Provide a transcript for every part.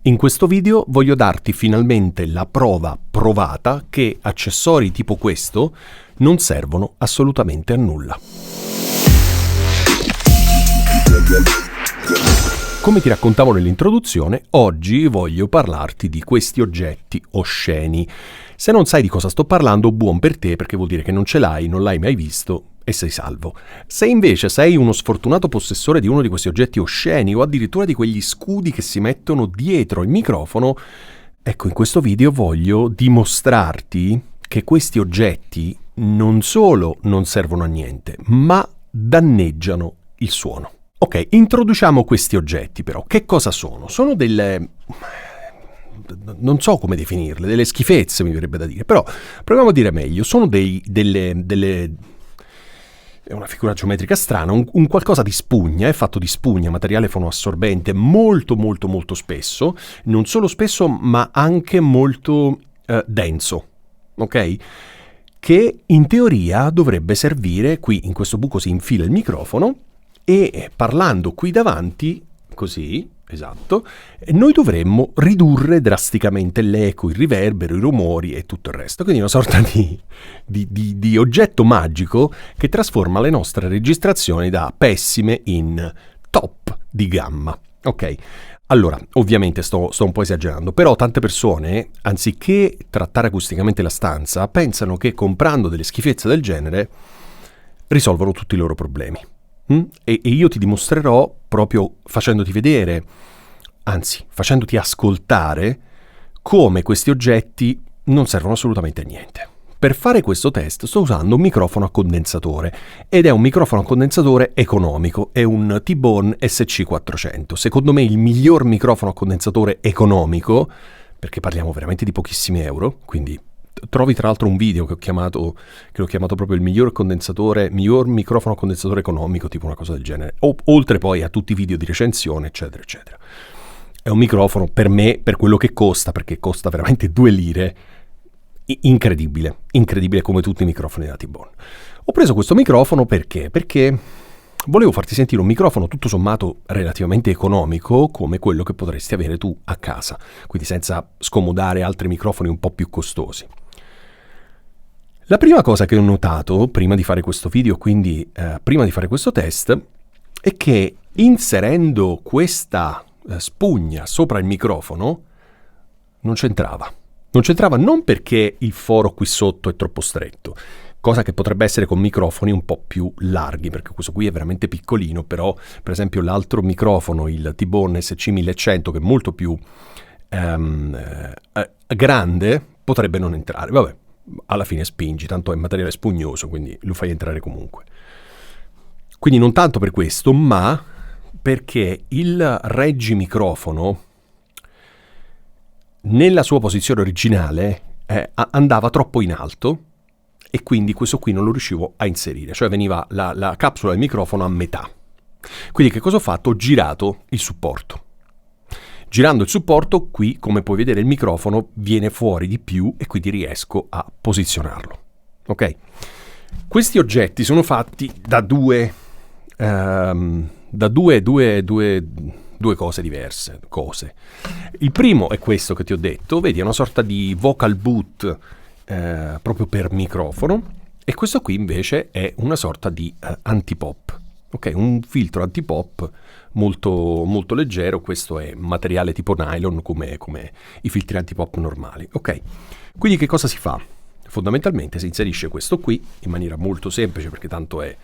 In questo video voglio darti finalmente la prova provata che accessori tipo questo non servono assolutamente a nulla. Come ti raccontavo nell'introduzione, oggi voglio parlarti di questi oggetti osceni. Se non sai di cosa sto parlando, buon per te, perché vuol dire che non ce l'hai, non l'hai mai visto e sei salvo. Se invece sei uno sfortunato possessore di uno di questi oggetti osceni o addirittura di quegli scudi che si mettono dietro il microfono, ecco, in questo video voglio dimostrarti che questi oggetti non solo non servono a niente, ma danneggiano il suono. Ok, introduciamo questi oggetti però. Che cosa sono? Sono delle... non so come definirle, delle schifezze mi verrebbe da dire, però proviamo a dire meglio. Sono delle è una figura geometrica strana, un qualcosa di spugna, è fatto di spugna, materiale fonoassorbente, molto spesso, non solo spesso ma anche molto denso, ok? Che in teoria dovrebbe servire, qui in questo buco si infila il microfono e parlando qui davanti, così, esatto, noi dovremmo ridurre drasticamente l'eco, il riverbero, i rumori e tutto il resto. Quindi una sorta di oggetto magico che trasforma le nostre registrazioni da pessime in top di gamma. Ok, allora, ovviamente sto un po' esagerando, però tante persone, anziché trattare acusticamente la stanza, pensano che comprando delle schifezze del genere risolvono tutti i loro problemi. E io ti dimostrerò proprio facendoti vedere, anzi facendoti ascoltare, come questi oggetti non servono assolutamente a niente. Per fare questo test sto usando un microfono a condensatore ed è un microfono a condensatore economico, è un T-Bone SC400, secondo me il miglior microfono a condensatore economico, perché parliamo veramente di pochissimi euro, quindi trovi tra l'altro un video che ho chiamato proprio il miglior microfono a condensatore economico, tipo una cosa del genere, oltre poi a tutti i video di recensione, eccetera, eccetera. È un microfono per me, per quello che costa, perché costa veramente 2 lire, incredibile come tutti i microfoni da T-Bone. Ho preso questo microfono perché volevo farti sentire un microfono tutto sommato relativamente economico come quello che potresti avere tu a casa, quindi senza scomodare altri microfoni un po' più costosi. La prima cosa che ho notato prima di fare questo video, quindi prima di fare questo test, è che inserendo questa spugna sopra il microfono non c'entrava. Non c'entrava non perché il foro qui sotto è troppo stretto, cosa che potrebbe essere con microfoni un po' più larghi, perché questo qui è veramente piccolino, però per esempio l'altro microfono, il T-Bone SC1100, che è molto più grande, potrebbe non entrare. Vabbè, alla fine spingi, tanto è materiale spugnoso, quindi lo fai entrare comunque. Quindi non tanto per questo, ma perché il reggimicrofono nella sua posizione originale andava troppo in alto e quindi questo qui non lo riuscivo a inserire, cioè veniva la capsula del microfono a metà. Quindi che cosa ho fatto? Ho girato il supporto. Girando il supporto, qui, come puoi vedere, il microfono viene fuori di più e quindi riesco a posizionarlo. Ok? Questi oggetti sono fatti da due cose diverse. Il primo è questo che ti ho detto, vedi, è una sorta di vocal boot proprio per microfono, e questo qui invece è una sorta di antipop. Ok, un filtro antipop molto leggero. Questo è materiale tipo nylon come i filtri antipop normali. Ok, quindi che cosa si fa? Fondamentalmente si inserisce questo qui in maniera molto semplice, perché tanto è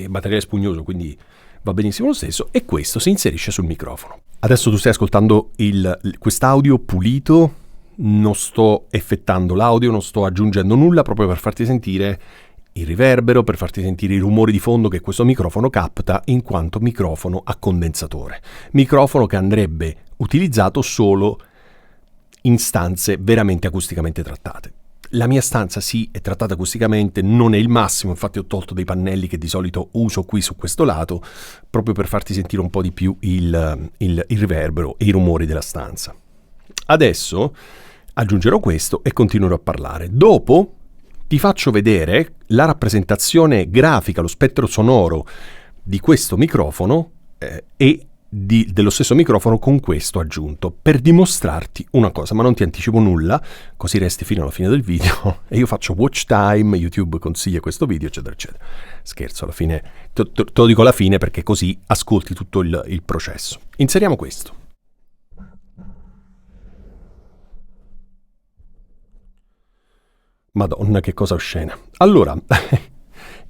materiale spugnoso, quindi va benissimo lo stesso, e questo si inserisce sul microfono. Adesso tu stai ascoltando quest'audio pulito, non sto effettando l'audio, non sto aggiungendo nulla, proprio per farti sentire il riverbero, per farti sentire i rumori di fondo che questo microfono capta in quanto microfono a condensatore. Microfono che andrebbe utilizzato solo in stanze veramente acusticamente trattate. La mia stanza sì è trattata acusticamente, non è il massimo, infatti ho tolto dei pannelli che di solito uso qui su questo lato, proprio per farti sentire un po' di più il riverbero e i rumori della stanza. Adesso aggiungerò questo e continuerò a parlare. Dopo ti faccio vedere la rappresentazione grafica, lo spettro sonoro di questo microfono e dello stesso microfono con questo aggiunto, per dimostrarti una cosa, ma non ti anticipo nulla, così resti fino alla fine del video e io faccio watch time, YouTube consiglia questo video, eccetera, eccetera. Scherzo, alla fine, te lo dico alla fine perché così ascolti tutto il processo. Inseriamo questo. Madonna, che cosa oscena. Allora...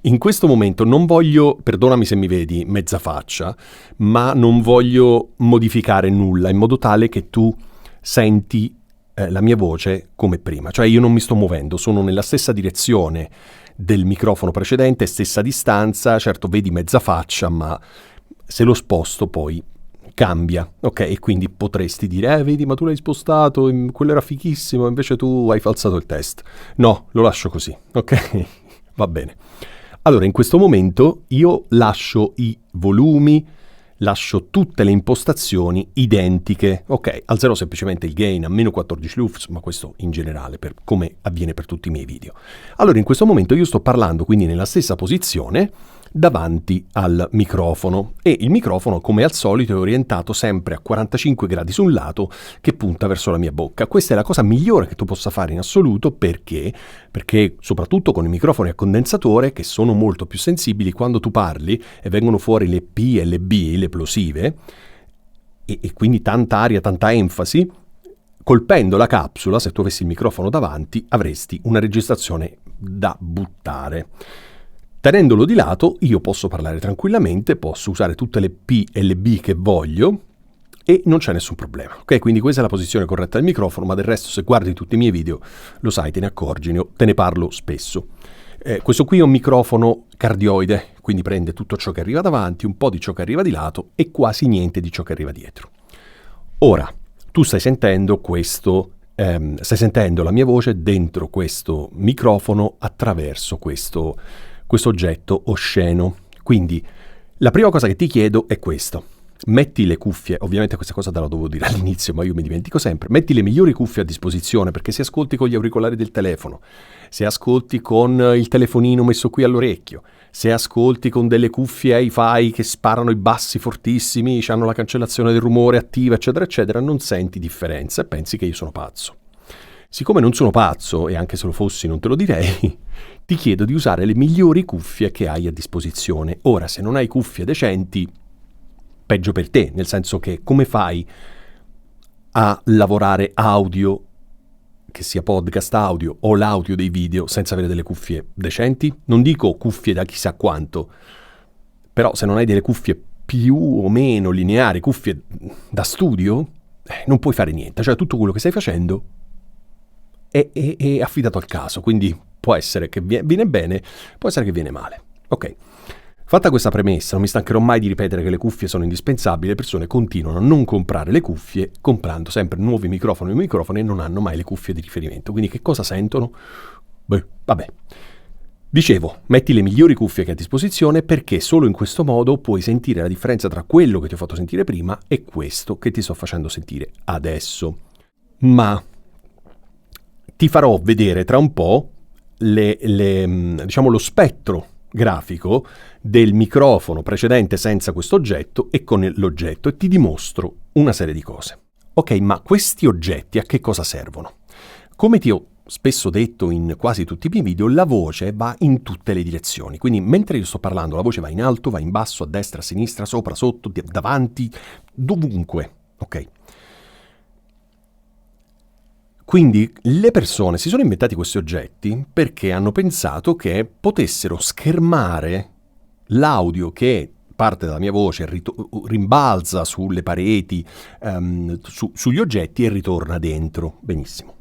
In questo momento non voglio, perdonami se mi vedi mezza faccia, ma non voglio modificare nulla in modo tale che tu senti la mia voce come prima. Cioè io non mi sto muovendo, sono nella stessa direzione del microfono precedente, stessa distanza, certo vedi mezza faccia, ma se lo sposto poi cambia, ok? E quindi potresti dire, vedi, ma tu l'hai spostato, quello era fighissimo, invece tu hai falsato il test. No, lo lascio così, ok? Va bene. Allora, in questo momento io lascio i volumi, lascio tutte le impostazioni identiche. Ok, alzerò semplicemente il gain a meno 14 lux, ma questo in generale, come avviene per tutti i miei video. Allora, in questo momento io sto parlando quindi nella stessa posizione davanti al microfono e il microfono, come al solito, è orientato sempre a 45 gradi su un lato che punta verso la mia bocca. Questa è la cosa migliore che tu possa fare in assoluto perché soprattutto con i microfoni a condensatore, che sono molto più sensibili, quando tu parli e vengono fuori le P e le B, le plosive, e quindi tanta aria, tanta enfasi, colpendo la capsula, se tu avessi il microfono davanti, avresti una registrazione da buttare. Tenendolo di lato, io posso parlare tranquillamente, posso usare tutte le P e le B che voglio e non c'è nessun problema. Ok, quindi questa è la posizione corretta del microfono, ma del resto se guardi tutti i miei video lo sai, te ne accorgi, te ne parlo spesso. Questo qui è un microfono cardioide, quindi prende tutto ciò che arriva davanti, un po' di ciò che arriva di lato e quasi niente di ciò che arriva dietro. Ora, tu stai sentendo stai sentendo la mia voce dentro questo microfono attraverso questo oggetto osceno. Quindi la prima cosa che ti chiedo è questo: metti le cuffie, ovviamente questa cosa te la dovevo dire all'inizio ma io mi dimentico sempre, metti le migliori cuffie a disposizione, perché se ascolti con gli auricolari del telefono, se ascolti con il telefonino messo qui all'orecchio, se ascolti con delle cuffie hi-fi che sparano i bassi fortissimi, hanno la cancellazione del rumore attiva, eccetera eccetera, non senti differenza e pensi che io sono pazzo. Siccome non sono pazzo, e anche se lo fossi non te lo direi, ti chiedo di usare le migliori cuffie che hai a disposizione. Ora, se non hai cuffie decenti, peggio per te, nel senso che come fai a lavorare audio, che sia podcast audio o l'audio dei video, senza avere delle cuffie decenti? Non dico cuffie da chissà quanto, però se non hai delle cuffie più o meno lineari, cuffie da studio, non puoi fare niente. Cioè tutto quello che stai facendo è affidato al caso, quindi può essere che viene bene, può essere che viene male. Ok, fatta questa premessa, non mi stancherò mai di ripetere che le cuffie sono indispensabili. Le persone continuano a non comprare le cuffie, comprando sempre nuovi microfoni e non hanno mai le cuffie di riferimento. Quindi che cosa sentono? Vabbè. Dicevo, metti le migliori cuffie che hai a disposizione, perché solo in questo modo puoi sentire la differenza tra quello che ti ho fatto sentire prima e questo che ti sto facendo sentire adesso. Ma ti farò vedere tra un po' diciamo lo spettro grafico del microfono precedente senza questo oggetto e con l'oggetto, e ti dimostro una serie di cose. Ok, ma questi oggetti a che cosa servono? Come ti ho spesso detto in quasi tutti i miei video, la voce va in tutte le direzioni. Quindi mentre io sto parlando, la voce va in alto, va in basso, a destra, a sinistra, sopra, sotto, davanti, dovunque. Ok? Quindi le persone si sono inventati questi oggetti perché hanno pensato che potessero schermare l'audio che parte dalla mia voce, rimbalza sulle pareti, sugli oggetti e ritorna dentro. Benissimo.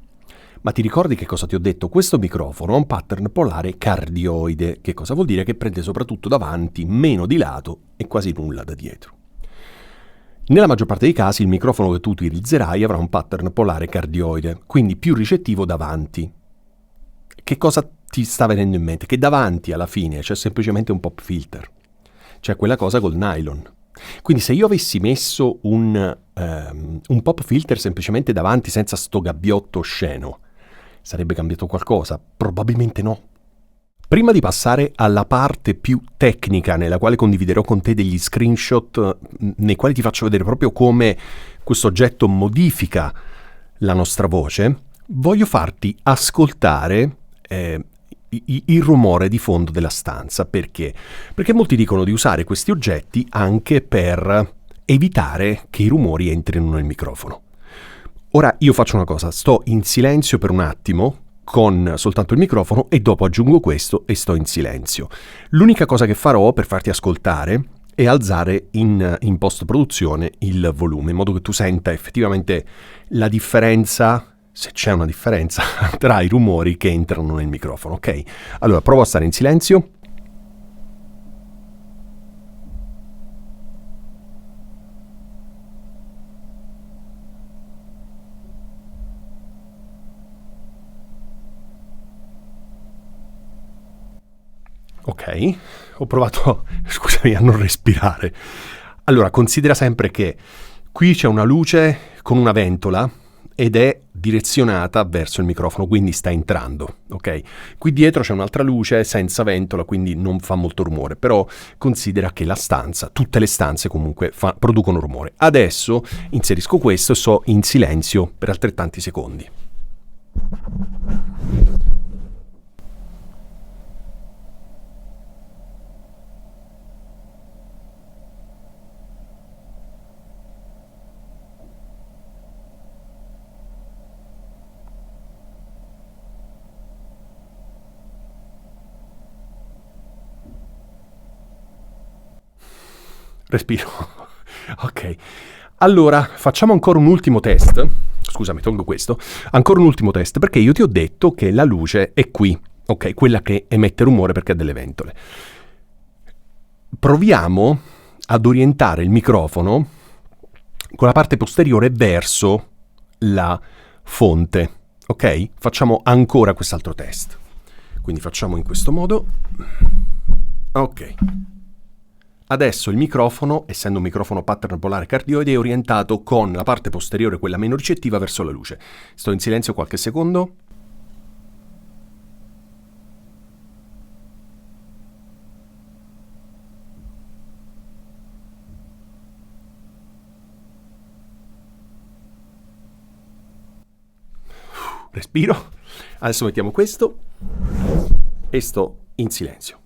Ma ti ricordi che cosa ti ho detto? Questo microfono ha un pattern polare cardioide. Che cosa vuol dire? Che prende soprattutto davanti, meno di lato e quasi nulla da dietro. Nella maggior parte dei casi il microfono che tu utilizzerai avrà un pattern polare cardioide, quindi più ricettivo davanti. Che cosa ti sta venendo in mente? Che davanti alla fine c'è semplicemente un pop filter, cioè quella cosa col nylon. Quindi se io avessi messo un pop filter semplicemente davanti senza sto gabbiotto osceno, sarebbe cambiato qualcosa? Probabilmente no. Prima di passare alla parte più tecnica, nella quale condividerò con te degli screenshot nei quali ti faccio vedere proprio come questo oggetto modifica la nostra voce, voglio farti ascoltare il rumore di fondo della stanza. Perché? Perché molti dicono di usare questi oggetti anche per evitare che i rumori entrino nel microfono. Ora io faccio una cosa, sto in silenzio per un attimo, con soltanto il microfono, e dopo aggiungo questo e sto in silenzio. L'unica cosa che farò per farti ascoltare è alzare in post-produzione il volume, in modo che tu senta effettivamente la differenza, se c'è una differenza, tra i rumori che entrano nel microfono, ok? Allora, provo a stare in silenzio. Ok, ho provato, scusami, a non respirare. Allora, considera sempre che qui c'è una luce con una ventola ed è direzionata verso il microfono, quindi sta entrando, ok? Qui dietro c'è un'altra luce senza ventola, quindi non fa molto rumore, però considera che la stanza, tutte le stanze comunque producono rumore. Adesso inserisco questo e sto in silenzio per altrettanti secondi. Respiro. Ok. Allora, facciamo ancora un ultimo test. Scusami, tolgo questo. Ancora un ultimo test, perché io ti ho detto che la luce è qui, ok? Quella che emette rumore perché ha delle ventole. Proviamo ad orientare il microfono con la parte posteriore verso la fonte, ok? Facciamo ancora quest'altro test. Quindi facciamo in questo modo. Ok. Adesso il microfono, essendo un microfono pattern polare cardioide, è orientato con la parte posteriore, quella meno ricettiva, verso la luce. Sto in silenzio qualche secondo. Respiro. Adesso mettiamo questo e sto in silenzio.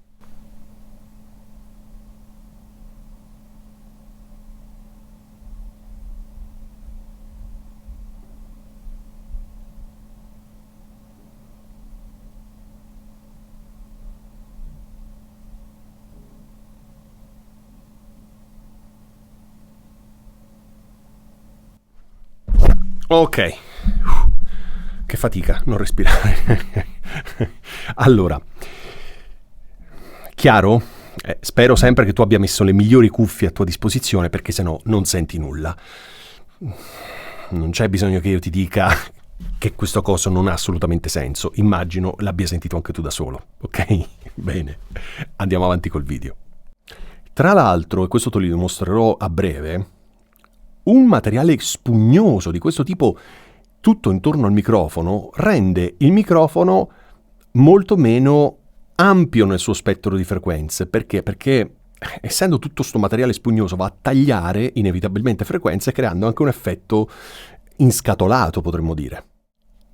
Ok, che fatica non respirare. Allora, chiaro? Spero sempre che tu abbia messo le migliori cuffie a tua disposizione, perché sennò non senti nulla. Non c'è bisogno che io ti dica che questo coso non ha assolutamente senso. Immagino l'abbia sentito anche tu da solo, ok? Bene, andiamo avanti col video. Tra l'altro, e questo te lo dimostrerò a breve, un materiale spugnoso di questo tipo tutto intorno al microfono rende il microfono molto meno ampio nel suo spettro di frequenze. Perché? Perché essendo tutto sto materiale spugnoso va a tagliare inevitabilmente frequenze, creando anche un effetto inscatolato, potremmo dire.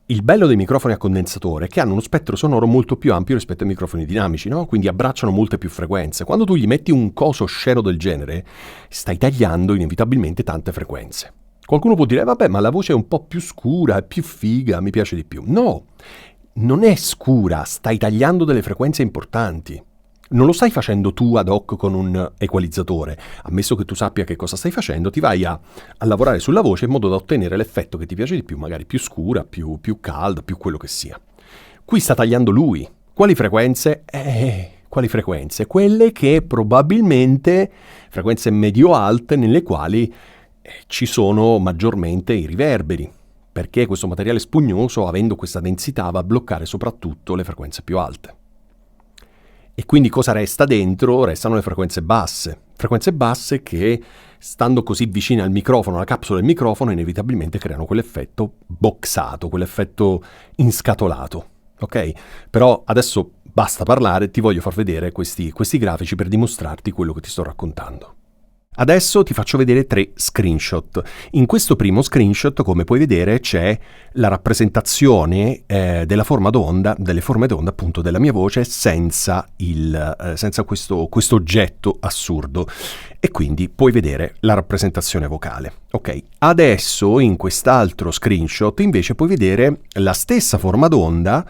Il bello dei microfoni a condensatore è che hanno uno spettro sonoro molto più ampio rispetto ai microfoni dinamici, no? Quindi abbracciano molte più frequenze. Quando tu gli metti un coso scero del genere, stai tagliando inevitabilmente tante frequenze. Qualcuno può dire, vabbè, ma la voce è un po' più scura, è più figa, mi piace di più. No, non è scura, stai tagliando delle frequenze importanti. Non lo stai facendo tu ad hoc con un equalizzatore. Ammesso che tu sappia che cosa stai facendo, ti vai a lavorare sulla voce in modo da ottenere l'effetto che ti piace di più, magari più scura, più calda, più quello che sia. Qui sta tagliando lui. Quali frequenze? Quali frequenze? Quelle che probabilmente, frequenze medio-alte, nelle quali ci sono maggiormente i riverberi, perché questo materiale spugnoso, avendo questa densità, va a bloccare soprattutto le frequenze più alte. E quindi cosa resta dentro? Restano le frequenze basse che, stando così vicine al microfono, alla capsula del microfono, inevitabilmente creano quell'effetto boxato, quell'effetto inscatolato, ok? Però adesso basta parlare, ti voglio far vedere questi grafici per dimostrarti quello che ti sto raccontando. Adesso ti faccio vedere 3 screenshot. In questo primo screenshot, come puoi vedere, c'è la rappresentazione della forma d'onda, delle forme d'onda appunto della mia voce senza questo oggetto assurdo, e quindi puoi vedere la rappresentazione vocale. Ok, adesso in quest'altro screenshot invece puoi vedere la stessa forma d'onda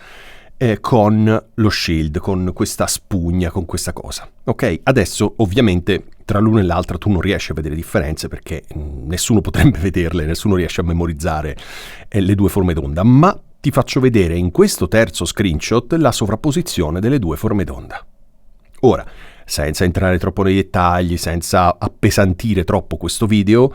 con lo shield, con questa spugna, con questa cosa. Ok, adesso ovviamente tra l'una e l'altra tu non riesci a vedere differenze perché nessuno potrebbe vederle, nessuno riesce a memorizzare le due forme d'onda, ma ti faccio vedere in questo terzo screenshot la sovrapposizione delle due forme d'onda. Ora, senza entrare troppo nei dettagli, senza appesantire troppo questo video,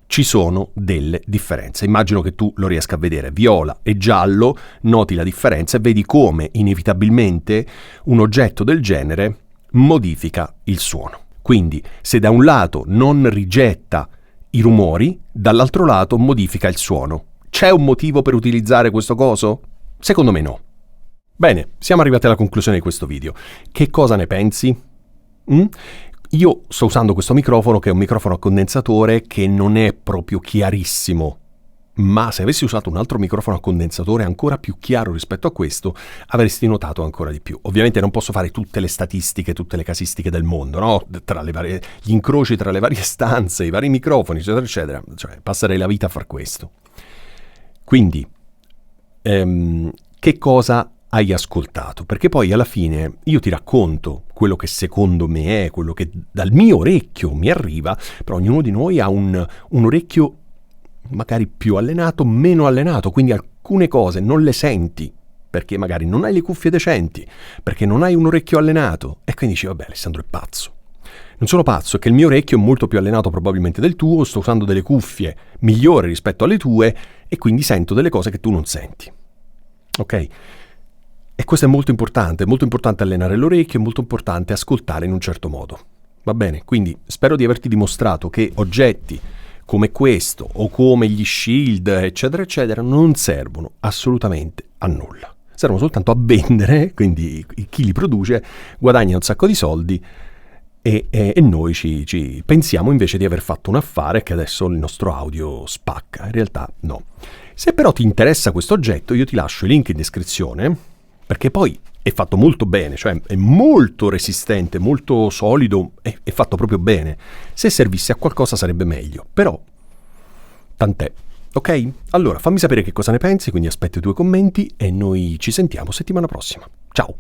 ci sono delle differenze. Immagino che tu lo riesca a vedere. Viola e giallo, noti la differenza e vedi come inevitabilmente un oggetto del genere modifica il suono. Quindi, se da un lato non rigetta i rumori, dall'altro lato modifica il suono. C'è un motivo per utilizzare questo coso? Secondo me no. Bene, siamo arrivati alla conclusione di questo video. Che cosa ne pensi? Io sto usando questo microfono che è un microfono a condensatore che non è proprio chiarissimo, ma se avessi usato un altro microfono a condensatore ancora più chiaro rispetto a questo, avresti notato ancora di più. Ovviamente non posso fare tutte le statistiche, tutte le casistiche del mondo, no? Tra gli incroci tra le varie stanze, i vari microfoni, eccetera, eccetera. Cioè, passerei la vita a far questo. Quindi, che cosa hai ascoltato? Perché poi alla fine io ti racconto quello che secondo me è, quello che dal mio orecchio mi arriva, però ognuno di noi ha un orecchio magari più allenato, meno allenato, quindi alcune cose non le senti, perché magari non hai le cuffie decenti, perché non hai un orecchio allenato, e quindi dici, vabbè, Alessandro è pazzo. Non sono pazzo, è che il mio orecchio è molto più allenato probabilmente del tuo, sto usando delle cuffie migliori rispetto alle tue, e quindi sento delle cose che tu non senti. Ok? E questo è molto importante allenare l'orecchio, è molto importante ascoltare in un certo modo. Va bene? Quindi spero di averti dimostrato che oggetti come questo o come gli shield, eccetera, eccetera, non servono assolutamente a nulla. Servono soltanto a vendere, quindi chi li produce guadagna un sacco di soldi e noi ci pensiamo invece di aver fatto un affare che adesso il nostro audio spacca. In realtà no. Se però ti interessa questo oggetto, io ti lascio il link in descrizione, perché poi è fatto molto bene, cioè è molto resistente, molto solido, è fatto proprio bene. Se servisse a qualcosa sarebbe meglio, però tant'è. Ok? Allora fammi sapere che cosa ne pensi, quindi aspetto i tuoi commenti e noi ci sentiamo settimana prossima. Ciao!